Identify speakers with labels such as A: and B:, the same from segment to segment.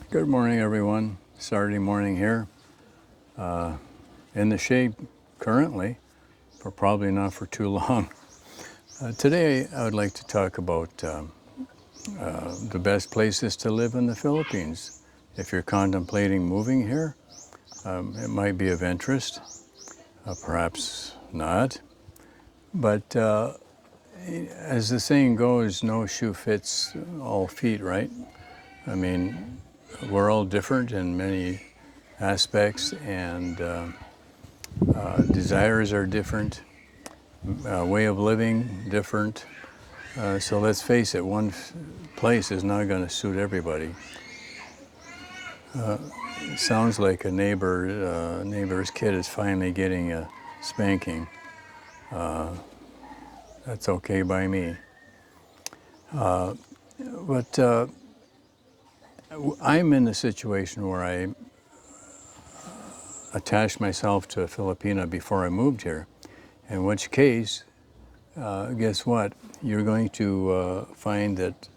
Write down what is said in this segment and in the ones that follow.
A: Good morning, everyone. Saturday morning here. In the shade currently, but probably not for too long. Today, I would like to talk about the best places to live in the Philippines. If you're contemplating moving here, it might be of interest, perhaps not. But as the saying goes, no shoe fits all feet, right? I mean, we're all different in many aspects, and desires are different, way of living different. So let's face it, one place is not going to suit everybody. It sounds like a neighbor's kid is finally getting a spanking. That's okay by me. But I'm in a situation where I attached myself to a Filipina before I moved here, in which case, guess what? You're going to find that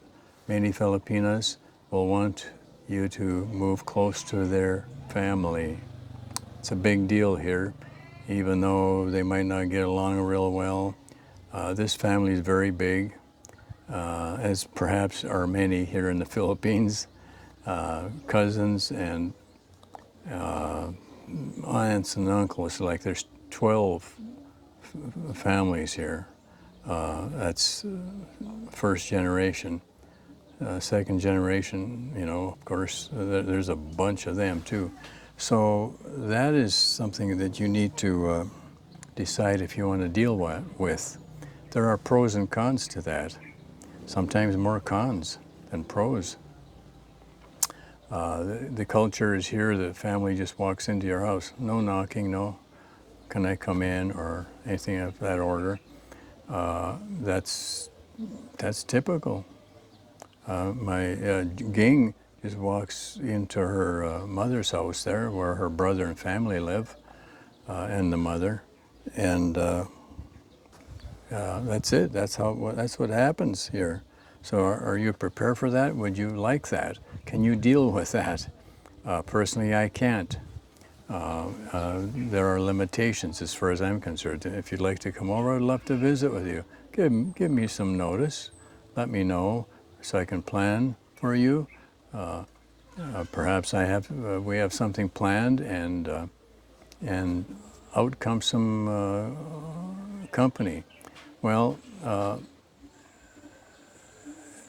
A: many Filipinas will want you to move close to their family. It's a big deal here, even though they might not get along real well. This family is very big, as perhaps are many here in the Philippines. Cousins and aunts and uncles, like there's 12 families here. That's first generation. Second generation, of course, there's a bunch of them too. So that is something that you need to decide if you want to deal with. There are pros and cons to that. Sometimes more cons than pros. The culture is here, the family just walks into your house. No knocking, no, can I come in, or anything of that order. That's typical. My Ging just walks into her mother's house there, where her brother and family live, and the mother, and that's it. That's what happens here. So, are you prepared for that? Would you like that? Can you deal with that? Personally, I can't. There are limitations as far as I'm concerned. If you'd like to come over, I'd love to visit with you. Give me some notice. Let me know so I can plan for you. Perhaps we have something planned, and out comes some company. Well,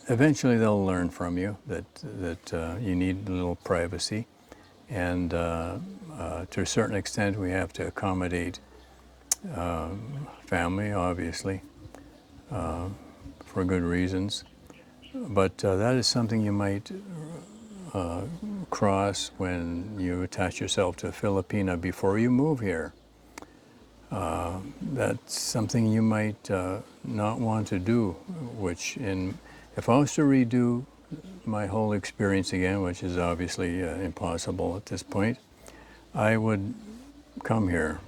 A: eventually they'll learn from you that you need a little privacy, and to a certain extent we have to accommodate family, obviously, for good reasons. But that is something you might cross when you attach yourself to a Filipina before you move here. That's something you might not want to do, if I was to redo my whole experience again, which is obviously impossible at this point, I would come here.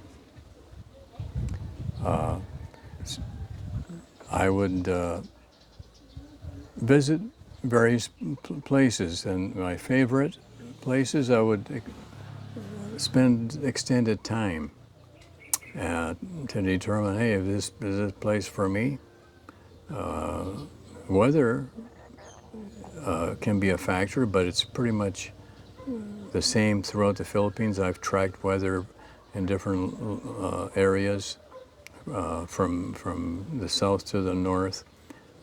A: I would visit various places, and my favorite places I would spend extended time to determine, hey, is this place for me? Weather can be a factor, but it's pretty much the same throughout the Philippines. I've tracked weather in different areas, from the south to the north.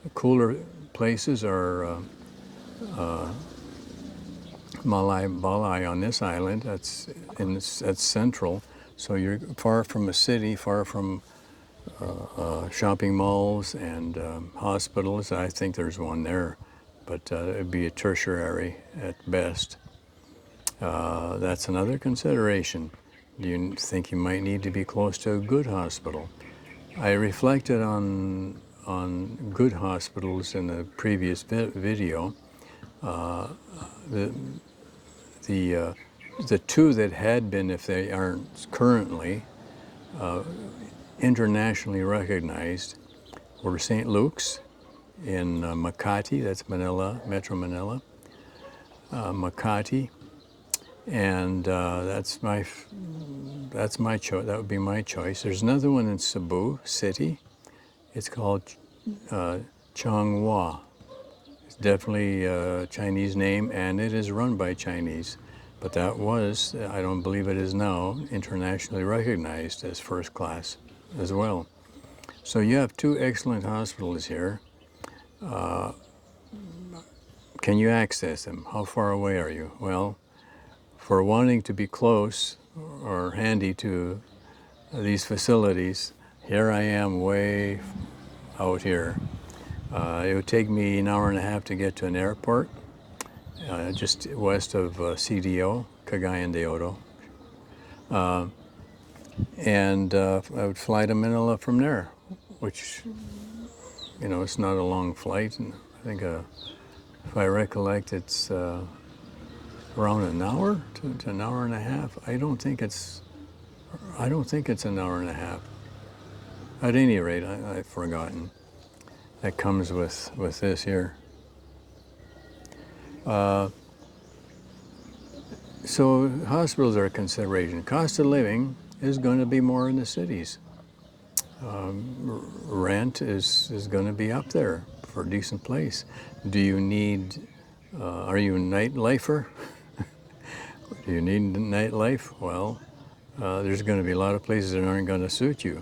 A: The cooler places are Balay on this island. That's central. So you're far from a city, far from shopping malls and hospitals. I think there's one there, but it'd be a tertiary at best. That's another consideration. Do you think you might need to be close to a good hospital? I reflected on good hospitals in the previous video. The two that had been, if they aren't currently, internationally recognized were St. Luke's in Makati, that's Manila, Metro Manila, Makati, and that's my choice. That would be my choice. There's another one in Cebu City. It's called Changhua. It's definitely a Chinese name, and it is run by Chinese. But that was, I don't believe it is now, internationally recognized as first class as well. So you have two excellent hospitals here. Can you access them? How far away are you? Well, for wanting to be close or handy to these facilities, here I am way out here. It would take me an hour and a half to get to an airport, just west of CDO, Cagayan de Oro. And I would fly to Manila from there, which, you know, it's not a long flight. And I think, if I recollect, it's around an hour to an hour and a half. I don't think it's an hour and a half. At any rate, I've forgotten. That comes with this here. So hospitals are a consideration. Cost of living is going to be more in the cities. Rent is going to be up there for a decent place. Do you need, are you a nightlifer? Do you need nightlife? Well, there's going to be a lot of places that aren't going to suit you.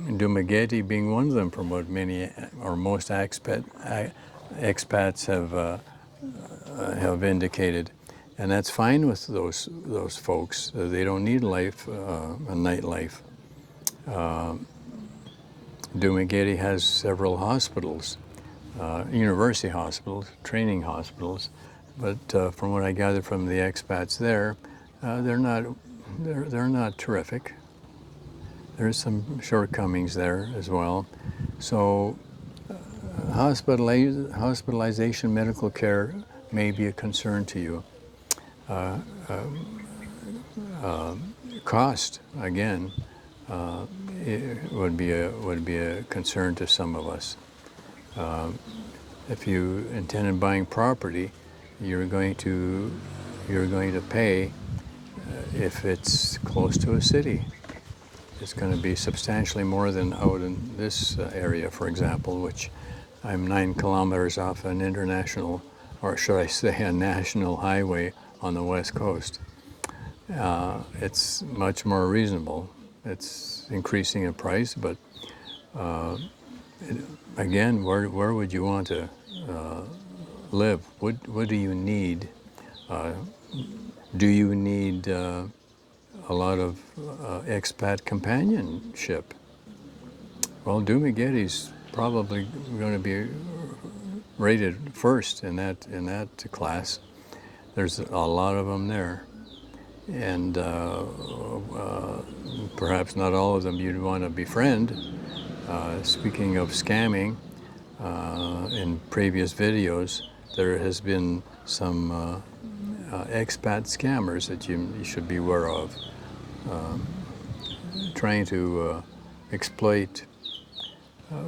A: Dumaguete being one of them, from what many or most expats have indicated, and that's fine with those folks. They don't need a nightlife. Dumaguete has several hospitals, university hospitals, training hospitals, but from what I gather from the expats there, they're not terrific. There's some shortcomings there as well. So hospitalization, medical care may be a concern to you. Cost, again, it would be a concern to some of us. If you intend on buying property, you're going to pay if it's close to a city. It's going to be substantially more than out in this area, for example, which I'm 9 kilometers off an international, or should I say a national highway on the west coast. It's much more reasonable. It's increasing in price, but again, where would you want to live? What do you need? Do you need a lot of expat companionship? Well, Dumaguete's probably going to be rated first in that class. There's a lot of them there, and perhaps not all of them you'd want to befriend. Speaking of scamming, in previous videos, there has been some expat scammers that you should be aware of, trying to exploit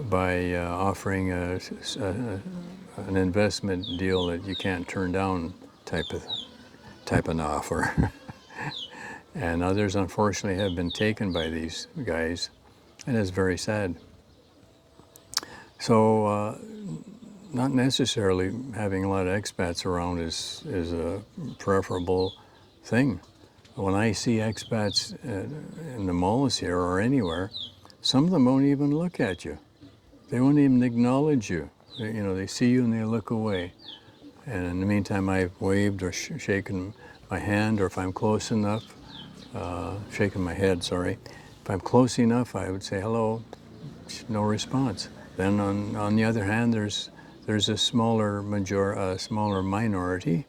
A: by offering an investment deal that you can't turn down type of offer. And others, unfortunately, have been taken by these guys, and it's very sad. So not necessarily having a lot of expats around is a preferable thing. When I see expats in the malls here or anywhere, some of them won't even look at you. They won't even acknowledge you. They see you and they look away. And in the meantime, I've waved or shaken my hand, or if I'm close enough, shaking my head, sorry. If I'm close enough, I would say hello, no response. Then on the other hand, there's a smaller minority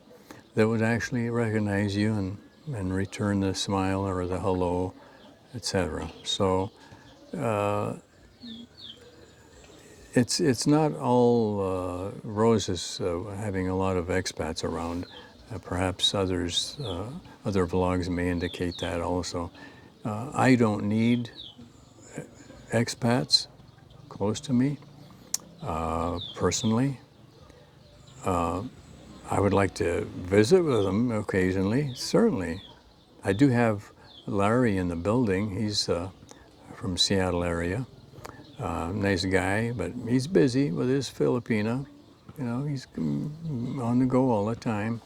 A: that would actually recognize you and return the smile or the hello, etc. So it's not all roses having a lot of expats around. Perhaps other vlogs may indicate that also. I don't need expats close to me, personally. I would like to visit with him occasionally, certainly. I do have Larry in the building. He's from Seattle area. Nice guy, but he's busy with his Filipina. You know, he's on the go all the time,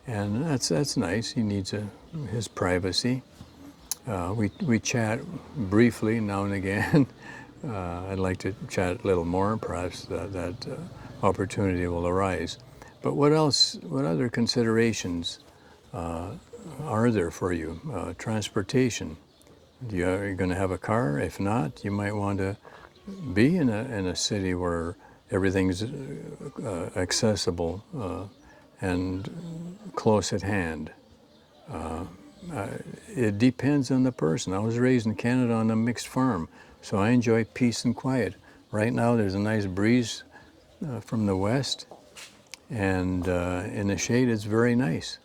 A: and that's nice. He needs his privacy. We chat briefly now and again. I'd like to chat a little more. Perhaps that opportunity will arise. But what else? What other considerations are there for you? Transportation. Are you going to have a car? If not, you might want to be in a city where everything's accessible and close at hand. It depends on the person. I was raised in Canada on a mixed farm, so I enjoy peace and quiet. Right now there's a nice breeze from the west, and in the shade it's very nice.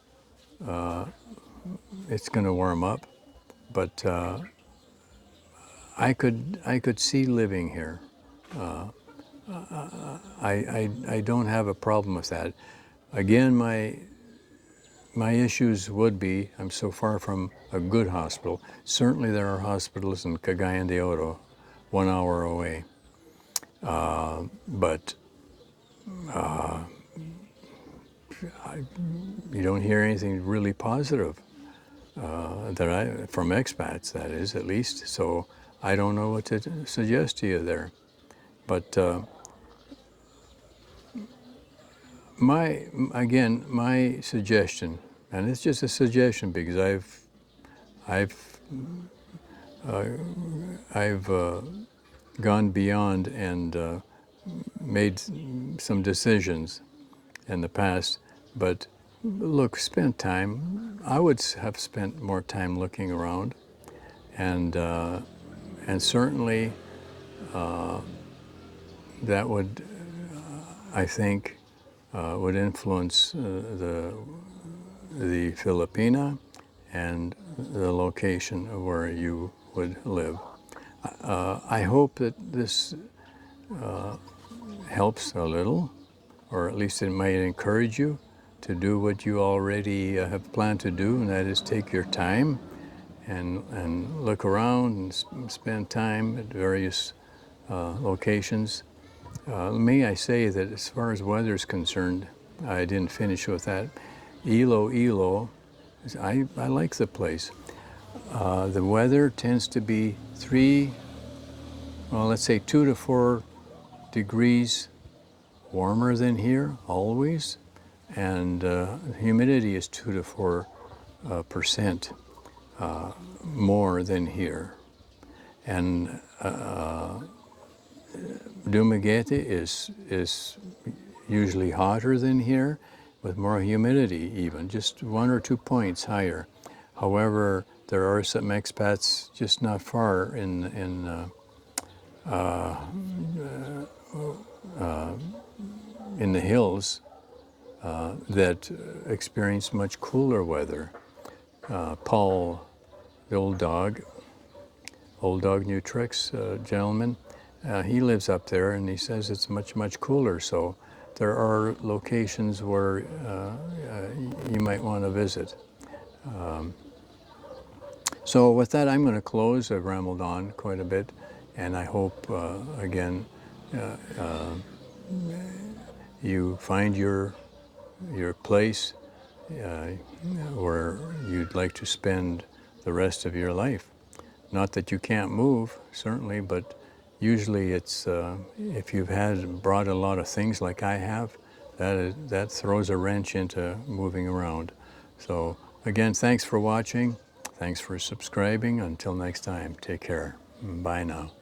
A: It's going to warm up, but I could see living here. I don't have a problem with that. Again, my issues would be I'm so far from a good hospital. Certainly there are hospitals in Cagayan de Oro, 1 hour away. But you don't hear anything really positive from expats, that is, at least. So I don't know what to suggest to you there. But my suggestion, and it's just a suggestion because I've gone beyond and made some decisions in the past, but look, spend time. I would have spent more time looking around, and certainly that would, I think, would influence the Filipina and the location of where you would live. I hope that this helps a little, or at least it might encourage you to do what you already have planned to do, and that is take your time and look around and spend time at various locations. May I say that as far as weather is concerned, I didn't finish with that. Ilo, I like the place. The weather tends to be 2 to 4 degrees warmer than here, always, and humidity is 2 to 4% more than here. And Dumaguete is usually hotter than here, with more humidity even, just 1 or 2 points higher. However, there are some expats just not far in the hills that experience much cooler weather. Paul, the old dog Nutrix gentleman, he lives up there, and he says it's much cooler. So there are locations where you might want to visit. So with that, I'm going to close. I've rambled on quite a bit, and I hope again you find your place where you'd like to spend the rest of your life. Not that you can't move, certainly, but usually it's if you've brought a lot of things like I have, that throws a wrench into moving around. So again, thanks for watching. Thanks for subscribing. Until next time, take care. Bye now.